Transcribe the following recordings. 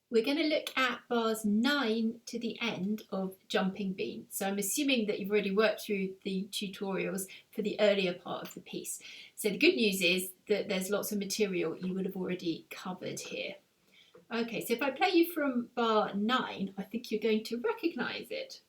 we're going to look at bars 9 to the end of Jumping Bean. So I'm assuming that you've already worked through the tutorials for the earlier part of the piece. So the good news is that there's lots of material you would have already covered here. Okay, so if I play you from bar 9, I think you're going to recognise it.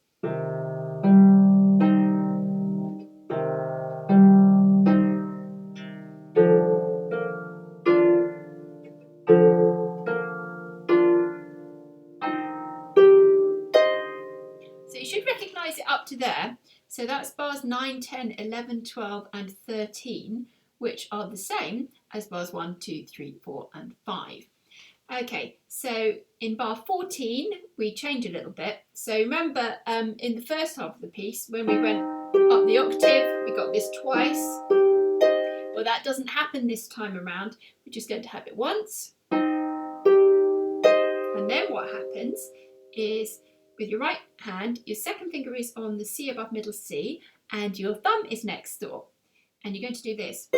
So you should recognise it up to there. So that's bars 9, 10, 11, 12 and 13, which are the same as bars 1, 2, 3, 4 and 5. Okay, so in bar 14, we change a little bit. So remember in the first half of the piece, when we went up the octave, we got this twice. Well, that doesn't happen this time around. We're just going to have it once. And then what happens is with your right hand, your second finger is on the C above middle C, and your thumb is next door. And you're going to do this.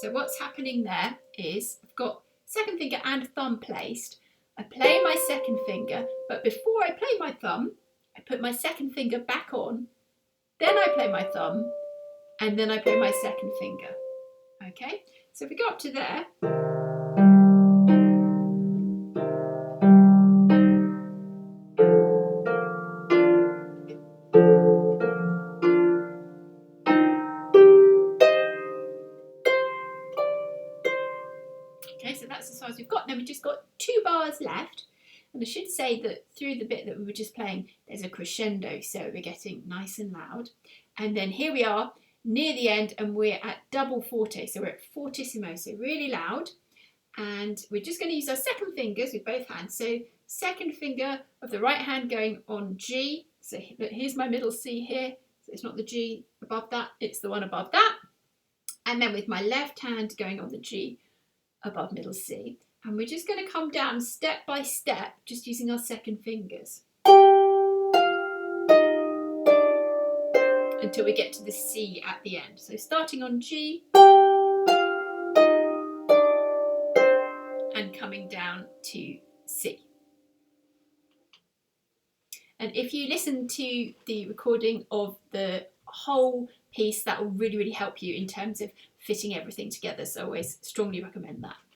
So what's happening there is I've got second finger and thumb placed. I play my second finger, but before I play my thumb, I put my second finger back on, then I play my thumb, and then I play my second finger. Okay, so if we go up to there, okay, so that's as far as we've got. Now we've just got 2 bars left. And I should say that through the bit that we were just playing, there's a crescendo, so we're getting nice and loud. And then here we are near the end, and we're at double forte, so we're at fortissimo, so really loud. And we're just going to use our second fingers with both hands. So second finger of the right hand going on G. So here's my middle C here. So it's not the G above that, it's the one above that. And then with my left hand going on the G above middle C. And we're just going to come down step by step, just using our second fingers. Until we get to the C at the end. So starting on G and coming down to C. And if you listen to the recording of the whole piece, that will really, really help you in terms of fitting everything together. So I always strongly recommend that.